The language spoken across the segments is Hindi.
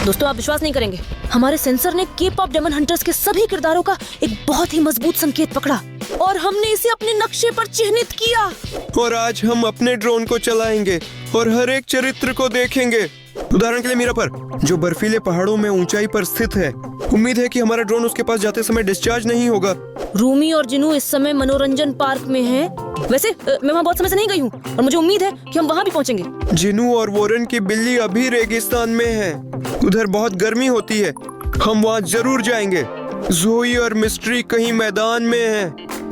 दोस्तों आप विश्वास नहीं करेंगे, हमारे सेंसर ने के-पॉप डेमन हंटर्स के सभी किरदारों का एक बहुत ही मजबूत संकेत पकड़ा और हमने इसे अपने नक्शे पर चिह्नित किया। और आज हम अपने ड्रोन को चलाएंगे और हर एक चरित्र को देखेंगे। उदाहरण के लिए मीरा पर, जो बर्फीले पहाड़ों में ऊंचाई पर स्थित है। उम्मीद है कि हमारा ड्रोन उसके पास जाते समय डिस्चार्ज नहीं होगा। रूमी और जिनू इस समय मनोरंजन पार्क में हैं। वैसे मैं वहाँ बहुत समय से नहीं गई हूँ और मुझे उम्मीद है कि हम वहाँ भी पहुँचेंगे। जिनू और वोरन की बिल्ली अभी रेगिस्तान में है। उधर बहुत गर्मी होती है, हम वहाँ जरूर जाएंगे। जोई और मिस्ट्री कहीं मैदान में है,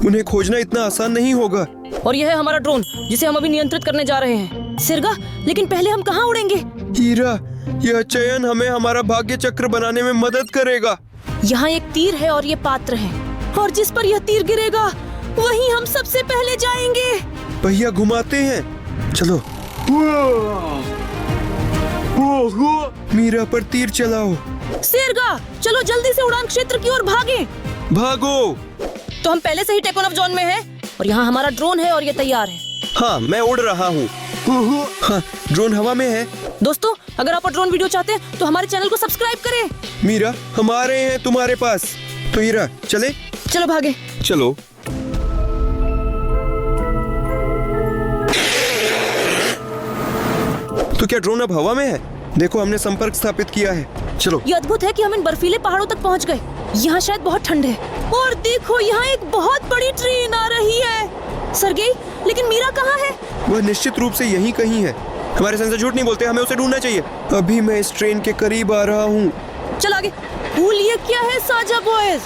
उन्हें खोजना इतना आसान नहीं होगा। और यह है हमारा ड्रोन जिसे हम अभी नियंत्रित करने जा रहे हैं। सिरगा, लेकिन पहले हम कहाँ उड़ेंगे? हीरा, यह चयन हमें हमारा भाग्य चक्र बनाने में मदद करेगा। यहाँ एक तीर है और ये पात्र है, और जिस पर यह तीर गिरेगा वहीं हम सबसे पहले जाएंगे। पहिया घुमाते हैं, चलो। मीरा पर तीर चलाओ। सिरगा, चलो जल्दी से उड़ान क्षेत्र की ओर भागें। भागो। तो हम पहले से ही टेकोनॉफ जोन में हैं और यहाँ हमारा ड्रोन है और ये तैयार है। हाँ, मैं उड़ रहा हूँ। हाँ, ड्रोन हवा में है। दोस्तों, अगर आप ड्रोन वीडियो चाहते हैं तो हमारे चैनल को सब्सक्राइब करें। मीरा, हम आ रहे हैं तुम्हारे पास। तो हीरा, चले? चलो भागे। चलो। तो क्या ड्रोन अब हवा में है? देखो, हमने संपर्क स्थापित किया है। चलो। ये अद्भुत है कि हम इन बर्फीले पहाड़ों तक पहुंच गए। यहाँ शायद बहुत ठंड है। और देखो, यहाँ एक बहुत बड़ी ट्रेन आ रही है। सरगेई, लेकिन मीरा कहाँ है? वह निश्चित रूप से यहीं कहीं है। हमारे सेंसर झूठ नहीं बोलते, हमें उसे ढूंढना चाहिए। अभी मैं इस ट्रेन के करीब आ रहा हूँ। चल आगे। भूल, ये क्या है साझा बॉयज?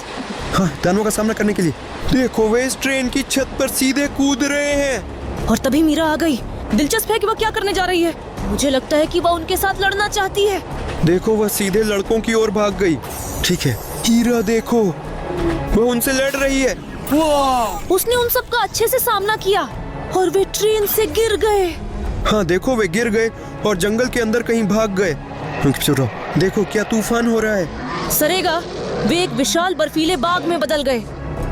हाँ, दानवों का सामना करने के लिए। देखो, वे इस ट्रेन की छत पर सीधे कूद रहे हैं। और तभी मीरा आ गई। दिलचस्प है कि वह क्या करने जा रही है। मुझे लगता है कि वह उनके साथ लड़ना चाहती है। देखो, वह सीधे लड़कों की ओर भाग गई। ठीक है, हीरा देखो, वह उनसे लड़ रही है। उसने उन सब का अच्छे से सामना किया और वे ट्रेन से गिर गए। हाँ, देखो, वे गिर गए और जंगल के अंदर कहीं भाग गए। देखो, क्या तूफान हो रहा है। सरेगा, वे एक विशाल बर्फीले बाग में बदल गए।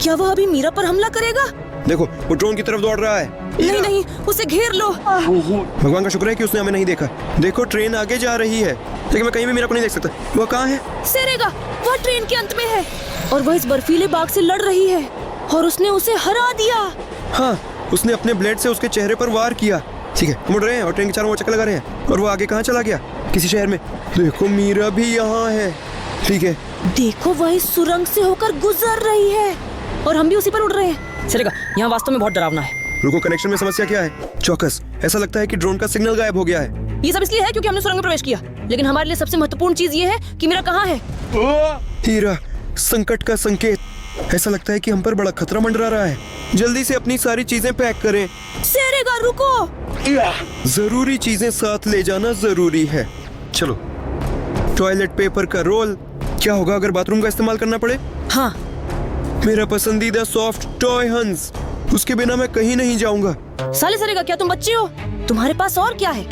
क्या वह अभी मीरा पर हमला करेगा? देखो, वो ड्रोन की तरफ दौड़ रहा है। नहीं नहीं, उसे घेर लो। भगवान का शुक्र है कि उसने हमें नहीं देखा। देखो, ट्रेन आगे जा रही है, लेकिन मैं कहीं भी मीरा को नहीं देख सकता। वह कहाँ है? सरेगा, वह ट्रेन के अंत में है और वह इस बर्फीले बाग से लड़ रही है और उसने उसे हरा दिया। हाँ, उसने अपने ब्लेड से उसके चेहरे पर वार किया। ठीक है, हम उड़ रहे हैं और ट्रेन के चारों ओर चक्कर लगा रहे हैं। और वो आगे कहाँ चला गया? किसी शहर में। देखो, मीरा भी यहाँ है। ठीक है, देखो, वह इस सुरंग से होकर गुजर रही है और हम भी उसी पर उड़ रहे हैं। सरेगा, यहाँ वास्तव में बहुत डरावना है। रुको, कनेक्शन में समस्या क्या है? चौकस, ऐसा लगता है कि ड्रोन का सिग्नल गायब हो गया है। ये सब इसलिए है क्योंकि हमने सुरंग में प्रवेश किया, लेकिन हमारे लिए सबसे महत्वपूर्ण चीज ये है कि मीरा कहाँ है। हीरा, संकट का संकेत। ऐसा लगता है कि हम पर बड़ा खतरा मंडरा रहा है। जल्दी से अपनी सारी चीजें पैक करें। सरेगा, रुको। जरूरी चीजें साथ ले जाना जरूरी है। चलो। टॉयलेट पेपर का रोल। क्या होगा अगर बाथरूम का इस्तेमाल करना पड़े? हाँ, मेरा पसंदीदा सॉफ्ट टॉय हंस, उसके बिना मैं कहीं नहीं जाऊंगा। साले सरेगा, क्या तुम बच्चे हो? तुम्हारे पास और क्या है?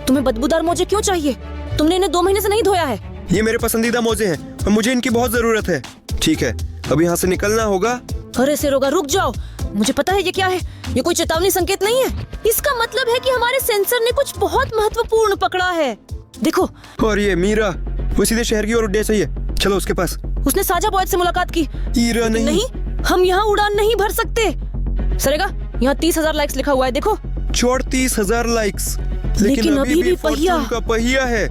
तुम्हें बदबूदार मोजे क्यों चाहिए? तुमने इन्हें 2 महीने से नहीं धोया है। ये मेरे पसंदीदा मोजे हैं और मुझे इनकी बहुत जरूरत है। ठीक है, अब यहाँ से निकलना होगा। अरे सरेगा, रुक जाओ। मुझे पता है ये क्या है। ये कोई चेतावनी संकेत नहीं है। इसका मतलब है कि हमारे सेंसर ने कुछ बहुत महत्वपूर्ण पकड़ा है। देखो। और ये मीरा, वो सीधे शहर की ओर उड़ना चाहिए। चलो उसके पास। उसने साझा बॉयज से मुलाकात की। हीरा, नहीं, हम यहाँ उड़ान नहीं भर सकते। सरेगा, यहाँ 30,000 लाइक्स लिखा हुआ है, देखो। 34,000 लाइक्स, लेकिन अभी भी पहिया का पहिया है।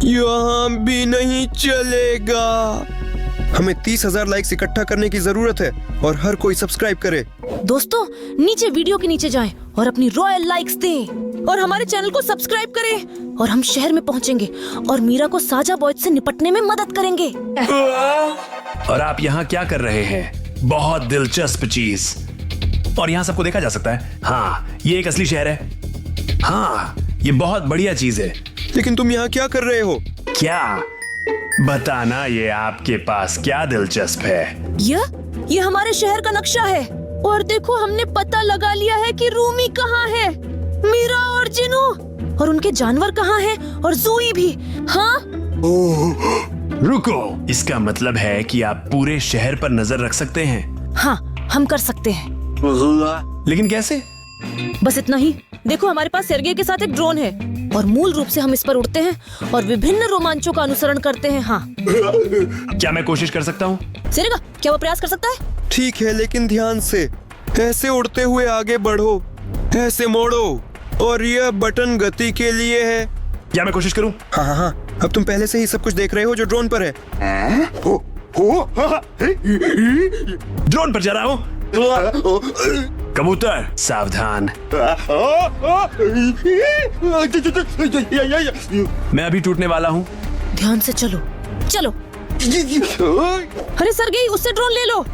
यहाँ भी नहीं चलेगा। हमें 30,000 लाइक्स इकट्ठा करने की जरूरत है और हर कोई सब्सक्राइब करे। दोस्तों, नीचे वीडियो के नीचे जाएं और अपनी रॉयल लाइक्स दें और हमारे चैनल को सब्सक्राइब करें और हम शहर में पहुंचेंगे और मीरा को साझा बॉयज से निपटने में मदद करेंगे। और आप यहाँ क्या कर रहे हैं? बहुत दिलचस्प चीज। और यहाँ सबको देखा जा सकता है। हाँ, ये एक असली शहर है। हाँ, ये बहुत बढ़िया चीज है। लेकिन तुम यहाँ क्या कर रहे हो? क्या बताना? ये आपके पास क्या दिलचस्प है? ये हमारे शहर का नक्शा है और देखो, हमने पता लगा लिया है कि रूमी कहाँ है, मीरा और जिनू, और उनके जानवर कहाँ हैं और जोई भी। हाँ, रुको, इसका मतलब है कि आप पूरे शहर पर नजर रख सकते हैं। हाँ, हम कर सकते हैं। लेकिन कैसे? बस इतना ही। देखो, हमारे पास सेर्गे के साथ एक ड्रोन है और मूल रूप से हम इस पर उड़ते हैं और विभिन्न रोमांचों का अनुसरण करते हैं। हाँ क्या मैं कोशिश कर सकता हूँ? सेरेगा, क्या वो प्रयास कर सकता है? ठीक है, लेकिन ध्यान से। ऐसे उड़ते हुए आगे बढ़ो, ऐसे मोड़ो, और यह बटन गति के लिए है। क्या मैं कोशिश करूँ? हाँ हाँ हाँ, अब तुम पहले से ही सब कुछ देख रहे हो जो ड्रोन पर है। ड्रोन पर जा रहा हूँ। कबूतर सावधान। मैं अभी टूटने वाला हूँ। ध्यान से चलो, चलो। अरे सरगेई, उससे ड्रोन ले लो।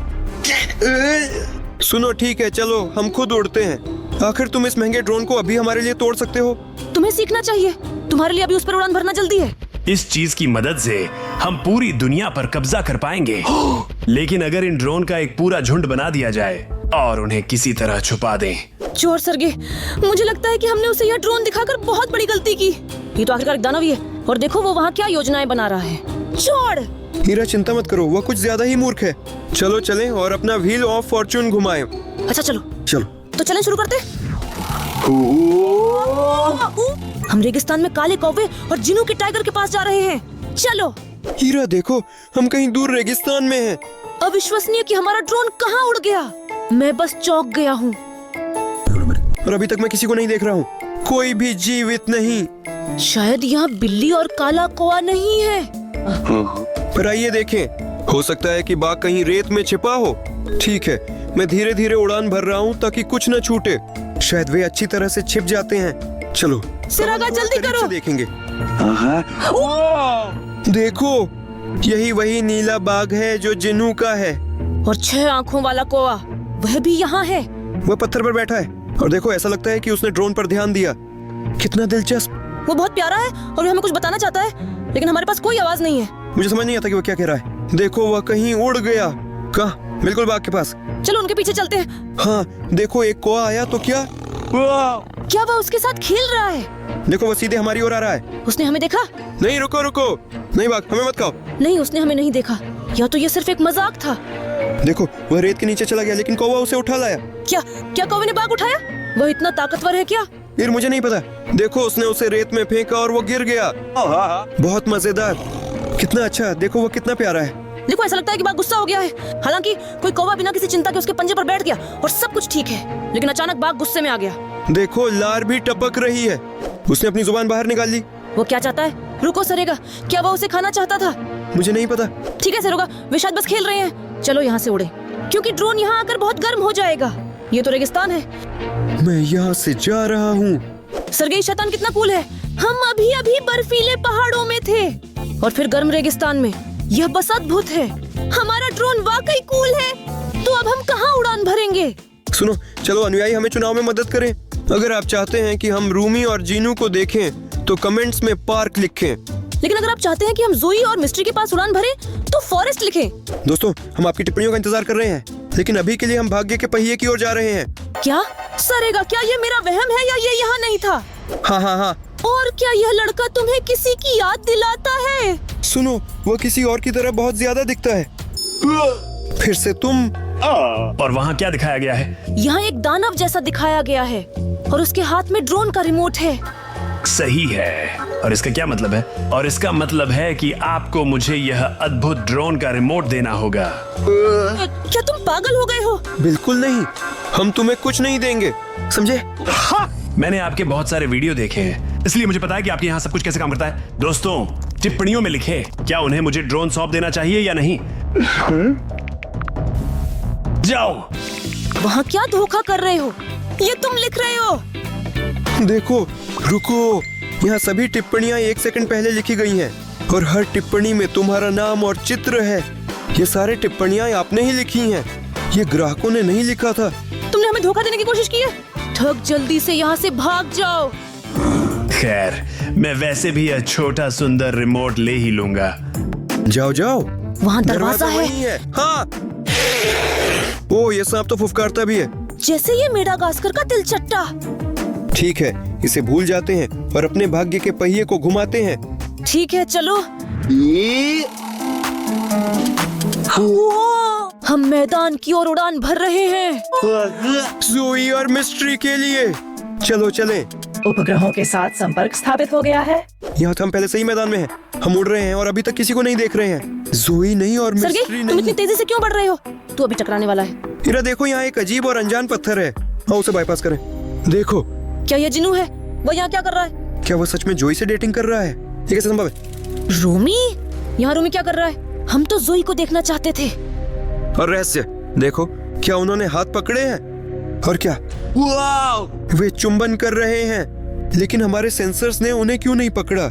सुनो, ठीक है, चलो हम खुद उड़ते हैं। आखिर तुम इस महंगे ड्रोन को अभी हमारे लिए तोड़ सकते हो? तुम्हें सीखना चाहिए, तुम्हारे लिए अभी उस पर उड़ान भरना जल्दी है। इस चीज की मदद से हम पूरी दुनिया पर कब्जा कर पाएंगे। लेकिन अगर इन ड्रोन का एक पूरा झुंड बना दिया जाए और उन्हें किसी तरह छुपा दें। चोर सरगे, मुझे लगता है कि हमने उसे यह ड्रोन दिखाकर बहुत बड़ी गलती की। ये तो आखिरकार एक दानव ही है, और देखो वो वहाँ क्या योजनाएं बना रहा है। चोर! हीरा, चिंता मत करो, वह कुछ ज्यादा ही मूर्ख है। चलो चलें और अपना व्हील ऑफ फॉर्चून घुमाएं। अच्छा चलो, चलो। तो चलें, शुरू करते। हम रेगिस्तान में काले कौवे और जिनू के टाइगर के पास जा रहे हैं। चलो। हीरा देखो, हम कहीं दूर रेगिस्तान में हैं। अविश्वसनीय कि हमारा ड्रोन कहाँ उड़ गया। मैं बस चौंक गया हूँ। और अभी तक मैं किसी को नहीं देख रहा हूँ, कोई भी जीवित नहीं। शायद यहाँ बिल्ली और काला कौवा नहीं है। पर आइए देखें, हो सकता है कि बाघ कहीं रेत में छिपा हो। ठीक है, मैं धीरे धीरे उड़ान भर रहा हूँ ताकि कुछ न छूटे। शायद वे अच्छी तरह से छिप जाते हैं। चलो सिरागा, जल्दी करीब करो। से देखेंगे। देखो, यही वही नीला बाघ है जो जिन्नू का है। और 6 आंखों वाला कौवा, वह भी यहाँ है। वह पत्थर पर बैठा है, और देखो ऐसा लगता है कि उसने ड्रोन पर ध्यान दिया। कितना दिलचस्प। वो बहुत प्यारा है और हमें कुछ बताना चाहता है, लेकिन हमारे पास कोई आवाज नहीं है। मुझे समझ नहीं आता कि वो क्या कह रहा है। देखो, वह कहीं उड़ गया। कहाँ? बिल्कुल बाघ के पास। चलो उनके पीछे चलते हैं। हाँ देखो, एक कौवा आया तो क्या क्या वह उसके साथ खेल रहा है? देखो, वह सीधे हमारी ओर आ रहा है। उसने हमें देखा? नहीं, रुको रुको, नहीं बाघ, हमें मत खाओ। नहीं, उसने हमें नहीं देखा, या तो ये सिर्फ एक मजाक था। देखो, वह रेत के नीचे चला गया, लेकिन कौवा उसे उठा लाया। क्या कौवे ने बाघ उठाया? वह इतना ताकतवर है क्या? फिर मुझे नहीं पता। देखो, उसने उसे रेत में फेंका और वो गिर गया। बहुत मजेदार, कितना अच्छा। देखो, वो कितना प्यारा है। देखो, ऐसा लगता है कि बाघ गुस्सा हो गया है। हालांकि कोई कौवा बिना किसी चिंता के उसके पंजे पर बैठ गया और सब कुछ ठीक है, लेकिन अचानक बाघ गुस्से में आ गया। देखो, लार भी टपक रही है। उसने अपनी जुबान बाहर निकाल ली। वो क्या चाहता है? रुको सरेगा, क्या वो उसे खाना चाहता था? मुझे नहीं पता। ठीक है सरोगा, वे शायद बस खेल रहे हैं। चलो यहाँ से उड़े, क्योंकि ड्रोन यहाँ आकर बहुत गर्म हो जाएगा। ये तो रेगिस्तान है। मैं यहाँ से जा रहा हूँ। सरगेई, शैतान कितना कूल है। हम अभी अभी बर्फीले पहाड़ों में थे और फिर गर्म रेगिस्तान में। यह बस अद्भुत है। हमारा ड्रोन वाकई कूल है। तो अब हम कहाँ उड़ान भरेंगे? सुनो, चलो अनुयायी हमें चुनाव में मदद करें। अगर आप चाहते हैं कि हम रूमी और जीनू को देखें तो कमेंट्स में पार्क लिखें। लेकिन अगर आप चाहते हैं कि हम जोई और मिस्ट्री के पास उड़ान भरें तो फॉरेस्ट लिखें। दोस्तों, हम आपकी टिप्पणियों का इंतजार कर रहे हैं, लेकिन अभी के लिए हम भाग्य के पहिए की ओर जा रहे हैं। क्या सरेगा, क्या ये मेरा वहम है या ये यहाँ नहीं था? हाँ हाँ हाँ। और क्या यह लड़का तुम्हें किसी की याद दिलाता है? सुनो, वो किसी और की तरह बहुत ज्यादा दिखता है। फिर से तुम। और वहाँ क्या दिखाया गया है? यहाँ एक दानव जैसा दिखाया गया है और उसके हाथ में ड्रोन का रिमोट है। सही है। और इसका क्या मतलब है? और इसका मतलब है कि आपको मुझे यह अद्भुत ड्रोन का रिमोट देना होगा। क्या तुम पागल हो गए हो? बिल्कुल नहीं, हम तुम्हें कुछ नहीं देंगे, समझे? मैंने आपके बहुत सारे वीडियो देखे हैं, इसलिए मुझे पता है कि आपके यहाँ सब कुछ कैसे काम करता है। दोस्तों, टिप्पणियों में लिखें, क्या उन्हें मुझे ड्रोन सौंप देना चाहिए या नहीं। जाओ। वहाँ क्या धोखा कर रहे हो? ये तुम लिख रहे हो? देखो, रुको, यहाँ सभी टिप्पणियाँ 1 सेकंड पहले लिखी गई हैं और हर टिप्पणी में तुम्हारा नाम और चित्र है। ये सारे टिप्पणियाँ आपने ही लिखी हैं, ये ग्राहकों ने नहीं लिखा था। तुमने हमें धोखा देने की कोशिश की है। ठग, जल्दी से यहाँ से भाग जाओ। खैर, मैं वैसे भी यह छोटा सुंदर रिमोट ले ही लूंगा। जाओ जाओ, वहाँ दरवाजा है। वहीं है। हाँ। ओ, ये सांप तो फुफकारता भी है, जैसे ये मेडागास्कर का तिलचट्टा। ठीक है, इसे भूल जाते हैं और अपने भाग्य के पहिए को घुमाते हैं। ठीक है, चलो। हम मैदान की ओर उड़ान भर रहे हैं। जोई और मिस्ट्री के लिए। चलो चलें। उपग्रहों के साथ संपर्क स्थापित हो गया है। यहाँ तो हम पहले से ही मैदान में हैं। हम उड़ रहे हैं और अभी तक किसी को नहीं देख रहे हैं। जोई नहीं और मिस्ट्री सरगे, तुम नहीं। इतनी तेजी से क्यों बढ़ रहे हो? तू अभी टकराने वाला है। हीरा देखो, यहाँ एक अजीब और अनजान पत्थर है। हाँ, उसे बाईपास करें। देखो, क्या ये जिनू है? वो यहाँ क्या कर रहा है? क्या वो सच में जोई से डेटिंग कर रहा है? ये कैसे संभव है? रूमी? यहाँ रूमी क्या कर रहा है? हम तो जोई को देखना चाहते थे। और रहस्य देखो, क्या उन्होंने हाथ पकड़े हैं? और क्या वे चुंबन कर रहे हैं? लेकिन हमारे सेंसर्स ने उन्हें क्यों नहीं पकड़ा?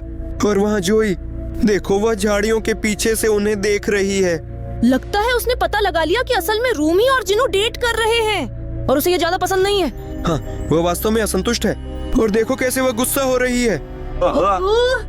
और वहाँ जोई देखो, वह झाड़ियों के पीछे से उन्हें देख रही है। लगता है उसने पता लगा लिया कि असल में रूमी और जिनू डेट कर रहे हैं और उसे ये ज्यादा पसंद नहीं है। हाँ, वह वास्तव में असंतुष्ट है। और देखो कैसे वह गुस्सा हो रही है।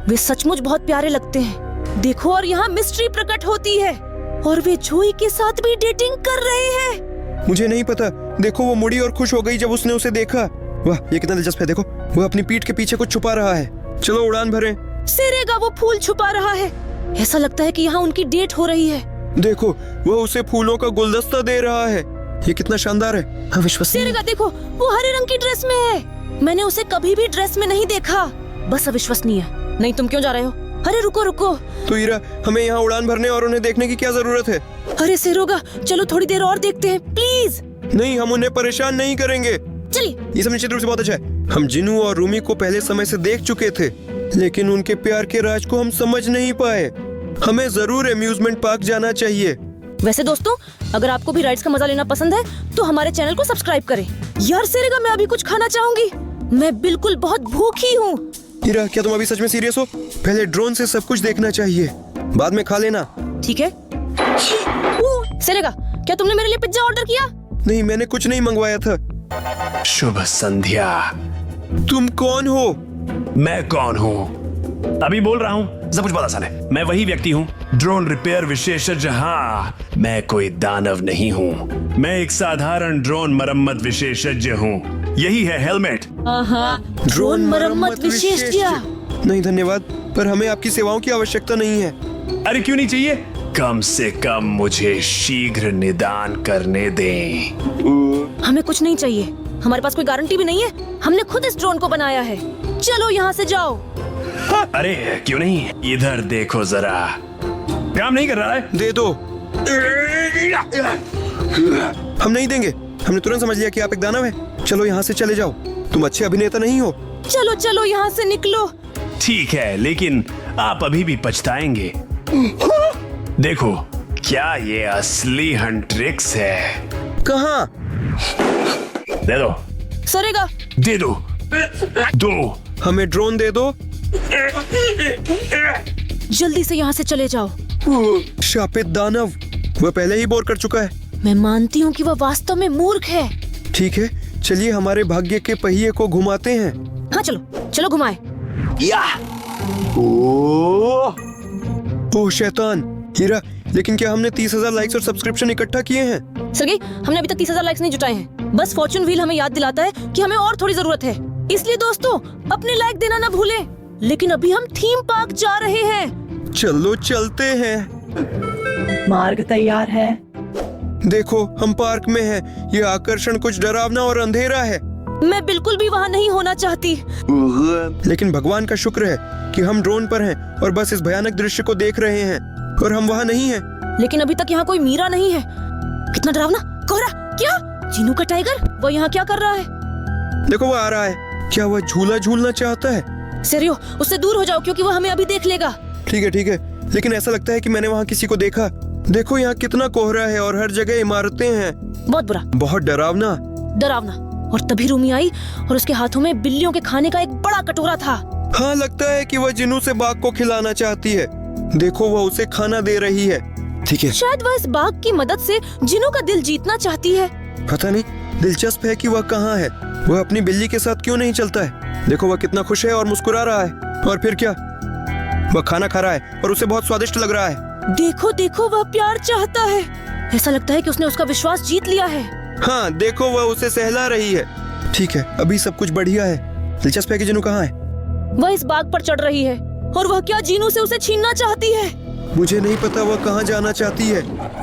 वे सचमुच बहुत प्यारे लगते हैं। देखो, और यहाँ मिस्ट्री प्रकट होती है और वे जोई के साथ भी डेटिंग कर रहे हैं। मुझे नहीं पता। देखो, वो मुड़ी और खुश हो गई जब उसने उसे देखा। वाह, ये कितना दिलचस्प है। देखो, वह अपनी पीठ के पीछे कुछ छुपा रहा है। चलो उड़ान भरें। सेरेगा वो फूल छुपा रहा है। ऐसा लगता है कि यहाँ उनकी डेट हो रही है। देखो, वह उसे फूलों का गुलदस्ता दे रहा है। ये कितना शानदार है। अविश्वसनीय। सेरेगा देखो, वो हरे रंग की ड्रेस में है। मैंने उसे कभी भी ड्रेस में नहीं देखा। बस अविश्वसनीय। नहीं, तुम क्यों जा रहे हो? अरे रुको रुको। तो हीरा, हमें यहाँ उड़ान भरने और उन्हें देखने की क्या जरूरत है? अरे सेरोगा, चलो थोड़ी देर और देखते हैं प्लीज। नहीं, हम उन्हें परेशान नहीं करेंगे। चलिए। ये सब निश्चित रूप से बहुत अच्छा है। हम जिनू और रूमी को पहले समय से देख चुके थे, लेकिन उनके प्यार के राज को हम समझ नहीं पाए। हमें जरूर एम्यूजमेंट पार्क जाना चाहिए। वैसे दोस्तों, अगर आपको भी राइड्स का मजा लेना पसंद है तो हमारे चैनल को सब्सक्राइब करें। यार सेरेगा, मैं अभी कुछ खाना चाहूंगी। मैं बिल्कुल बहुत भूखी हूँ। हीरा, क्या तुम अभी सच में सीरियस हो? पहले ड्रोन से सब कुछ देखना चाहिए, बाद में खा लेना। ठीक है। सेरेगा, क्या तुमने मेरे लिए पिज्जा ऑर्डर किया? नहीं, मैंने कुछ नहीं मंगवाया था। शुभ संध्या। तुम कौन हो? मैं कौन हूँ? अभी बोल रहा हूँ। सब कुछ बहुत आसान है। मैं वही व्यक्ति हूँ, ड्रोन रिपेयर विशेषज्ञ। हाँ, मैं कोई दानव नहीं हूँ। मैं एक साधारण ड्रोन मरम्मत विशेषज्ञ हूँ। यही है हेलमेट। ड्रोन मरम्मत विशेषज्ञ। नहीं धन्यवाद, पर हमें आपकी सेवाओं की आवश्यकता नहीं है। अरे क्यों नहीं चाहिए? कम से कम मुझे शीघ्र निदान करने दें। हमें कुछ नहीं चाहिए। हमारे पास कोई गारंटी भी नहीं है। हमने खुद इस ड्रोन को बनाया है। चलो यहाँ से जाओ। अरे क्यों नहीं, इधर देखो जरा। काम नहीं कर रहा है। दे दो। हम नहीं देंगे। हमने तुरंत समझ लिया कि आप एक दानव हैं। चलो यहाँ से चले जाओ। तुम अच्छे अभिनेता नहीं हो। चलो चलो यहाँ से निकलो। ठीक है, लेकिन आप अभी भी पछताएंगे। देखो, क्या ये असली हंट्रिक्स है? कहाँ? दे दो। सरेगा, दे दो। दो। हमें ड्रोन दे दो। जल्दी से यहाँ से चले जाओ। शापित दानव, वह पहले ही बोर कर चुका है। मैं मानती हूँ कि वह वास्तव में मूर्ख है। ठीक है, चलिए हमारे भाग्य के पहिए को घुमाते हैं। हाँ चलो, चलो घुमाए। ओह शैतान। हीरा, लेकिन क्या हमने 30,000 लाइक्स और सब्सक्रिप्शन इकट्ठा किए हैं? सरगे, हमने अभी तक 30,000 लाइक्स नहीं जुटाए हैं। बस फॉर्च्यून व्हील हमें याद दिलाता है कि हमें और थोड़ी जरूरत है। इसलिए दोस्तों, अपने लाइक देना ना भूलें। लेकिन अभी हम थीम पार्क जा रहे हैं। चलो चलते हैं। मार्ग तैयार है। देखो, हम पार्क में हैं। ये आकर्षण कुछ डरावना और अंधेरा है। मैं बिल्कुल भी वहाँ नहीं होना चाहती। लेकिन भगवान का शुक्र है कि हम ड्रोन पर हैं और बस इस भयानक दृश्य को देख रहे हैं, और हम वहाँ नहीं हैं। लेकिन अभी तक यहाँ कोई मीरा नहीं है। कितना डरावना। कोहरा, क्या? जिनू का टाइगर? वो यहाँ क्या कर रहा है? देखो, वो आ रहा है। क्या वह झूला झूलना चाहता है? सेरियो, उससे दूर हो जाओ क्योंकि वो हमें अभी देख लेगा। ठीक है, लेकिन ऐसा लगता है कि मैंने वहाँ किसी को देखा। देखो, यहाँ कितना कोहरा है और हर जगह इमारतें हैं। बहुत बुरा, बहुत डरावना। डरावना। और तभी रूमी आई और उसके हाथों में बिल्लियों के खाने का एक बड़ा कटोरा था। हाँ, लगता है कि वह जिनू से बाघ को खिलाना चाहती है। देखो, वह उसे खाना दे रही है। ठीक है, शायद वह इस बाघ की मदद से जिनू का दिल जीतना चाहती है। पता नहीं, दिलचस्प है कि वह कहाँ है। वह अपनी बिल्ली के साथ क्यों नहीं चलता है? देखो, वह कितना खुश है और मुस्कुरा रहा है। और फिर क्या? वह खाना खा रहा है और उसे बहुत स्वादिष्ट लग रहा है। देखो देखो, वह प्यार चाहता है। ऐसा लगता है कि उसने उसका विश्वास जीत लिया है। हाँ, देखो, वह उसे सहला रही है। ठीक है, अभी सब कुछ बढ़िया है। दिलचस्प है कि जिनू कहाँ है? वह इस बाघ पर चढ़ रही है। और वह क्या जीनू से उसे छीनना चाहती है? मुझे नहीं पता वह कहाँ जाना चाहती है।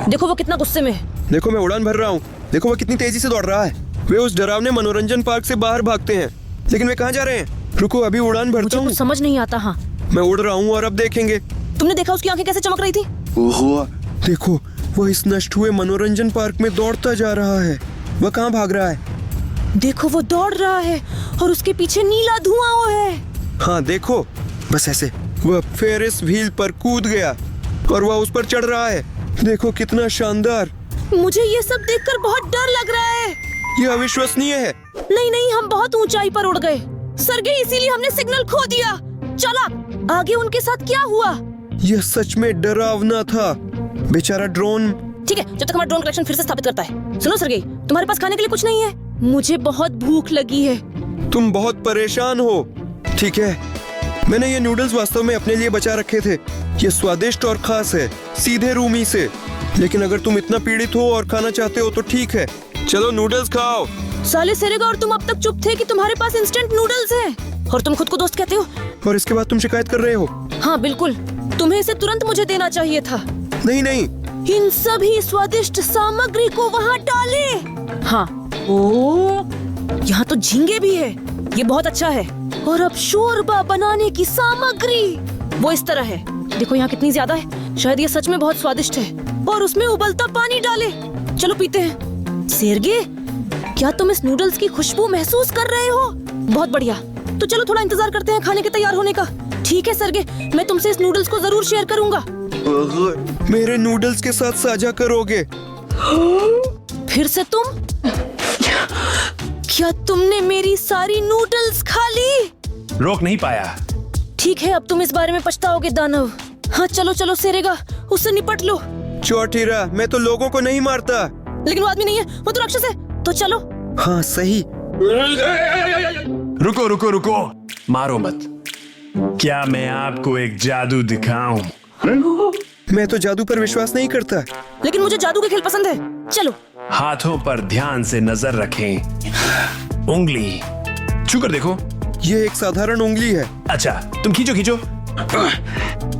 देखो, वो कितना गुस्से में है। देखो, मैं उड़ान भर रहा हूँ। देखो, वह कितनी तेजी से दौड़ रहा है। वे उस डरावने मनोरंजन पार्क से बाहर भागते हैं। लेकिन वे कहाँ जा रहे हैं? रुको, अभी उड़ान भरता मुझे हूँ। कुछ समझ नहीं आता। हाँ, मैं उड़ रहा हूँ और अब देखेंगे। तुमने देखा उसकी आंखें कैसे चमक रही थी? ओहो, देखो वह इस नष्ट हुए मनोरंजन पार्क में दौड़ता जा रहा है। वह कहाँ भाग रहा है? देखो वो दौड़ रहा है और उसके पीछे नीला धुआं है। हाँ देखो, बस ऐसे। वह फेरिस व्हील पर कूद गया और वह उस पर चढ़ रहा है। देखो कितना शानदार। मुझे ये सब देखकर बहुत डर लग रहा है। यह अविश्वसनीय है। नहीं नहीं, हम बहुत ऊंचाई पर उड़ गए सरगे, इसीलिए हमने सिग्नल खो दिया। चला, आगे उनके साथ क्या हुआ? यह सच में डरावना था। बेचारा ड्रोन। ठीक है, जब तक हमारा ड्रोन कलेक्शन फिर से स्थापित करता है। सुनो सरगे, तुम्हारे पास खाने के लिए कुछ नहीं है? मुझे बहुत भूख लगी है। तुम बहुत परेशान हो। ठीक है, मैंने ये नूडल्स वास्तव में अपने लिए बचा रखे थे। ये स्वादिष्ट और खास है, सीधे रूमी से। लेकिन अगर तुम इतना पीड़ित हो और खाना चाहते हो तो ठीक है, चलो नूडल्स खाओ। साले सेरेगा, और तुम अब तक चुप थे कि तुम्हारे पास इंस्टेंट नूडल्स हैं और तुम खुद को दोस्त कहते हो। और इसके बाद तुम शिकायत कर रहे हो? हाँ बिल्कुल, तुम्हें इसे तुरंत मुझे देना चाहिए था। नहीं नहीं, इन सभी स्वादिष्ट सामग्री को वहाँ डालें। हाँ, ओ, यहाँ तो झींगे भी है, ये बहुत अच्छा है। और अब शोरबा बनाने की सामग्री वो इस तरह है। देखो यहाँ कितनी ज्यादा है। शायद ये सच में बहुत स्वादिष्ट है। और उसमें उबलता पानी डाले। चलो पीते हैं। सेर्गे, क्या तुम इस नूडल्स की खुशबू महसूस कर रहे हो? बहुत बढ़िया, तो चलो थोड़ा इंतजार करते हैं खाने के तैयार होने का। ठीक है सरगे, मैं तुमसे इस नूडल्स को जरूर शेयर करूंगा। मेरे नूडल्स के साथ साझा करोगे? फिर से तुम? क्या तुमने मेरी सारी नूडल्स खा ली? रोक नहीं पाया। ठीक है, अब तुम इस बारे में पछताओगे दानव। हाँ चलो चलो सेरेगा, उससे निपट लो। चौटीरा, मैं तो लोगों को नहीं मारता। लेकिन वो आदमी नहीं है, वो तो राक्षस है। तो चलो। हाँ सही। रुको रुको रुको, मारो मत। क्या मैं आपको एक जादू दिखाऊं? मैं तो जादू पर विश्वास नहीं करता। लेकिन मुझे जादू के खेल पसंद है। चलो। हाथों पर ध्यान से नजर रखें। उंगली छू कर देखो। ये एक साधारण उंगली है। अच्छा, तुम खींचो खींचो।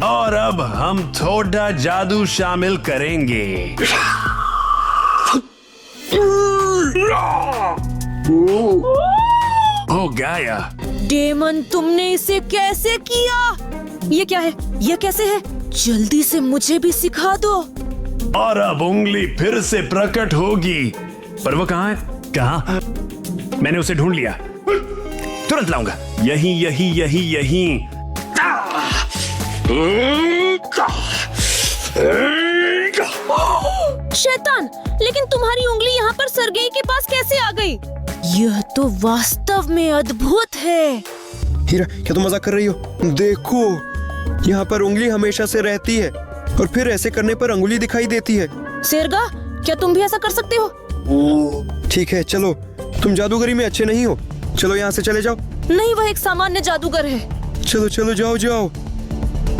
और अब हम थोड़ा जादू शामिल करेंगे। हो गया। डेमन, तुमने इसे कैसे किया? ये क्या है? ये कैसे है? जल्दी से मुझे भी सिखा दो। और अब उंगली फिर से प्रकट होगी। पर वो कहाँ है? कहाँ? मैंने उसे ढूंढ लिया। तुरंत लाऊंगा। यही यही यही यही। शैतान, लेकिन तुम्हारी उंगली यहाँ पर सरगेई के पास कैसे आ गई? यह तो वास्तव में अद्भुत है। हीरा, क्या तुम मजाक कर रही हो? देखो, यहाँ पर उंगली हमेशा से रहती है और फिर ऐसे करने पर अंगुली दिखाई देती है। सेरगा, क्या तुम भी ऐसा कर सकते हो? ठीक है, चलो। तुम जादूगरी में अच्छे नहीं हो। चलो यहाँ से चले जाओ। नहीं, वह एक सामान्य जादूगर है। चलो चलो, जाओ जाओ।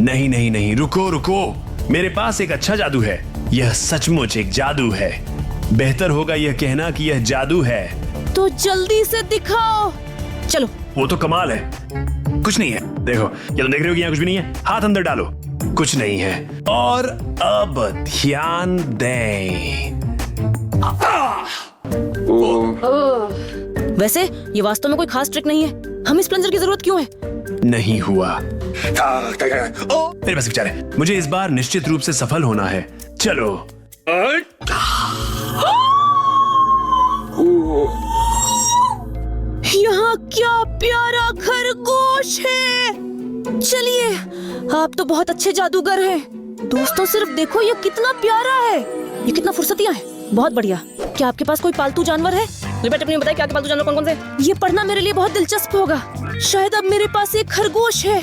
नहीं नहीं नहीं, रुको रुको। मेरे पास एक अच्छा जादू है। यह सचमुच एक जादू है। बेहतर होगा यह कहना कि यह जादू है। तो जल्दी से दिखाओ। चलो। वो तो कमाल है। कुछ नहीं है। देखो, क्या तुम देख रहे हो कि यहाँ कुछ भी नहीं है? हाथ अंदर डालो। कुछ नहीं है। और अब ध्यान दें। वैसे ये वास्तव में कोई खास ट्रिक नहीं है। हमें इस प्लंजर की जरूरत क्यों है? नहीं हुआ। मेरे पास विचार है। मुझे इस बार निश्चित रूप से सफल होना है। चलो। यहाँ क्या प्यारा खरगोश है। चलिए, आप तो बहुत अच्छे जादूगर हैं। दोस्तों सिर्फ देखो ये कितना प्यारा है। ये कितना फुर्सतिया है। बहुत बढ़िया। क्या आपके पास कोई पालतू जानवर है? बेटा अपनी बताइए, क्या आपके पालतू जानवर कौन कौन से? ये पढ़ना मेरे लिए बहुत दिलचस्प होगा। शायद अब मेरे पास एक खरगोश है।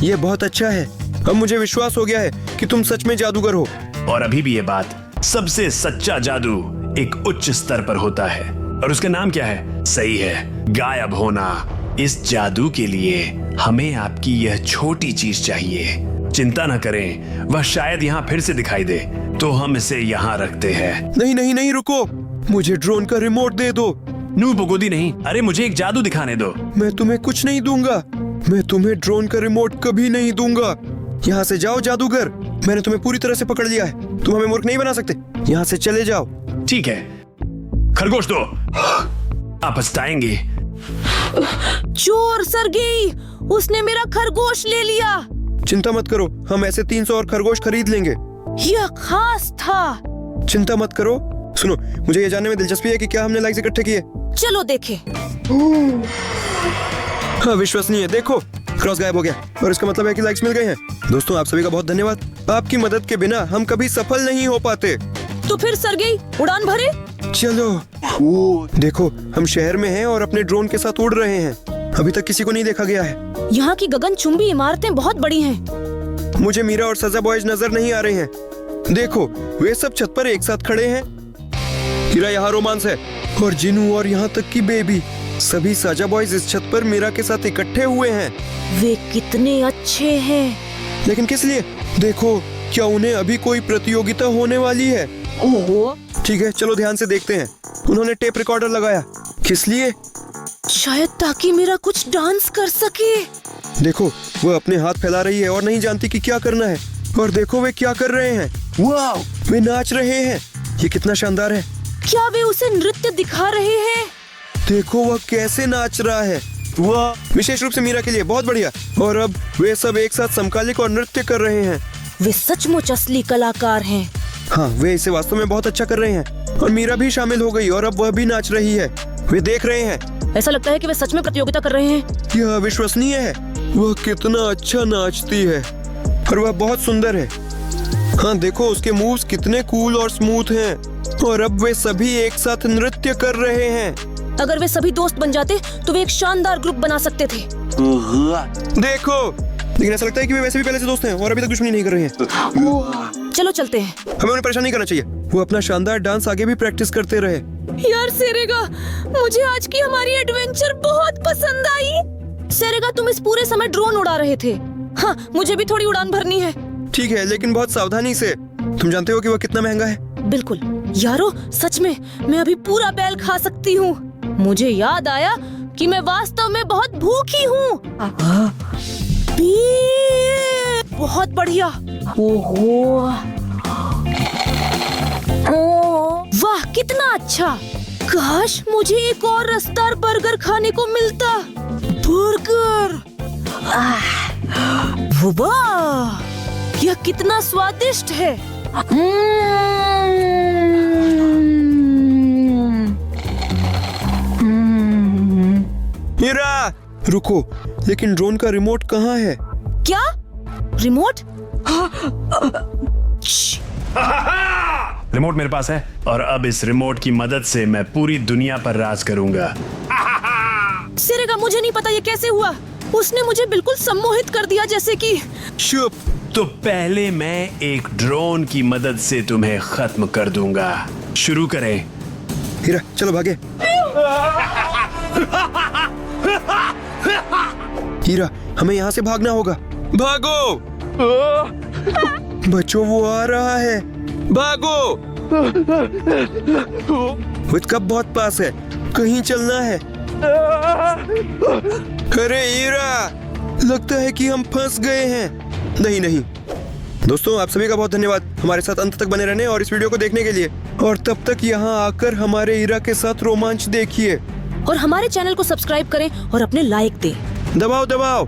ये बहुत अच्छा है। अब मुझे विश्वास हो गया है कि तुम सच में जादूगर हो। और अभी भी ये बात, सबसे सच्चा जादू एक उच्च स्तर पर होता है। और उसका नाम क्या है? सही है, गायब होना। इस जादू के लिए हमें आपकी यह छोटी चीज चाहिए। चिंता न करें, वह शायद यहाँ फिर से दिखाई दे, तो हम इसे यहाँ रखते हैं। नहीं नहीं नहीं, रुको। मुझे ड्रोन का रिमोट दे दो। नू बगोदी नहीं। अरे मुझे एक जादू दिखाने दो। मैं तुम्हें कुछ नहीं दूंगा। मैं तुम्हें ड्रोन का रिमोट कभी नहीं दूंगा। यहाँ से जाओ जादूगर। मैंने तुम्हें पूरी तरह से पकड़ लिया है। तुम हमें मूर्ख नहीं बना सकते। यहाँ से चले जाओ। ठीक है, खरगोश दो। आप पछताएंगे। चोर सर्गेई, उसने मेरा खरगोश ले लिया। चिंता मत करो, हम ऐसे 300 और खरगोश खरीद लेंगे। यह खास था। चिंता मत करो। सुनो, मुझे ये जानने में दिलचस्पी है कि क्या हमने लाइक्स इकट्ठे किए। चलो देखें। हाँ, विश्वसनीय। देखो, क्रॉस गायब हो गया और इसका मतलब है कि लाइक्स मिल गए हैं। दोस्तों, आप सभी का बहुत धन्यवाद। आपकी मदद के बिना हम कभी सफल नहीं हो पाते। तो फिर सर्गेई, उड़ान भरे। चलो। देखो, हम शहर में हैं और अपने ड्रोन के साथ उड़ रहे हैं। अभी तक किसी को नहीं देखा गया है। यहाँ की गगनचुंबी इमारतें बहुत बड़ी हैं। मुझे मीरा और सजा बॉयज नजर नहीं आ रहे हैं। देखो, वे सब छत पर एक साथ खड़े हैं। हीरा, यहाँ रोमांस है। और जिनू और यहाँ तक कि बेबी, सभी साजा बॉयज इस छत पर मीरा के साथ इकट्ठे हुए हैं। वे कितने अच्छे हैं। लेकिन किस लिए? देखो, क्या उन्हें अभी कोई प्रतियोगिता होने वाली है? ओहो, ठीक है, चलो ध्यान से देखते हैं। उन्होंने टेप रिकॉर्डर लगाया। किस लिए? शायद ताकि मेरा कुछ डांस कर सके। देखो, वो अपने हाथ फैला रही है और नहीं जानती कि क्या करना है। और देखो वे क्या कर रहे हैं। वाह, वे नाच रहे हैं। ये कितना शानदार है। क्या वे उसे नृत्य दिखा रहे हैं? देखो वह कैसे नाच रहा है। वाह, विशेष रूप से मीरा के लिए बहुत बढ़िया। और अब वे सब एक साथ समकालिक और नृत्य कर रहे हैं। वे सचमुच असली कलाकार हैं। हाँ, वे इसे वास्तव में बहुत अच्छा कर रहे हैं। और मीरा भी शामिल हो गई और अब वह भी नाच रही है। वे देख रहे हैं। ऐसा लगता है कि वे सच में प्रतियोगिता कर रहे हैं। यह अविश्वसनीय है। वह कितना अच्छा नाचती है और वह बहुत सुंदर है। हाँ, देखो उसके मूव्स कितने कूल और स्मूथ हैं। और अब वे सभी एक साथ नृत्य कर रहे हैं। अगर वे सभी दोस्त बन जाते तो वे एक शानदार ग्रुप बना सकते थे। देखो, लेकिन ऐसा लगता है कि वे वैसे भी पहले से दोस्त हैं और अभी तक दुश्मनी नहीं कर रहे हैं। चलो चलते हैं। हमें उन्हें परेशान नहीं करना चाहिए। वो अपना शानदार डांस आगे भी प्रैक्टिस करते रहे। यार सेरेगा, मुझे आज की हमारी एडवेंचर बहुत पसंद आई। सेरेगा, तुम इस पूरे समय ड्रोन उड़ा रहे थे। हाँ, मुझे भी थोड़ी उड़ान भरनी है। ठीक है, लेकिन बहुत सावधानी से। तुम जानते हो कि वह कितना महंगा है। बिल्कुल यारो, सच में मैं अभी पूरा बैल खा सकती हूँ। मुझे याद आया कि मैं वास्तव में बहुत भूखी हूँ। बहुत बढ़िया। ओहो, वाह कितना अच्छा। काश मुझे एक और रसदार बर्गर खाने को मिलता। बर्गर, वाह, यह कितना स्वादिष्ट है। हीरा, रुको, लेकिन ड्रोन का रिमोट कहाँ है? क्या रिमोट? रिमोट मेरे पास है और अब इस रिमोट की मदद से मैं पूरी दुनिया पर राज करूंगा। सिरेगा, मुझे नहीं पता ये कैसे हुआ। उसने मुझे बिल्कुल सम्मोहित कर दिया, जैसे कि चुप। तो पहले मैं एक ड्रोन की मदद से तुम्हें खत्म कर दूंगा। शुरू करें। हीरा, चलो भागे। हीरा, हमें यहाँ से भागना होगा। भागो बच्चों, वो आ रहा है। भागो। वो कब बहुत पास है, कहीं चलना है। अरे हीरा, लगता है कि हम फंस गए हैं। नहीं नहीं। दोस्तों, आप सभी का बहुत धन्यवाद हमारे साथ अंत तक बने रहने और इस वीडियो को देखने के लिए। और तब तक यहाँ आकर हमारे हीरा के साथ रोमांच देखिए। और हमारे चैनल को सब्सक्राइब करें और अपने लाइक दें। दबाओ दबाओ।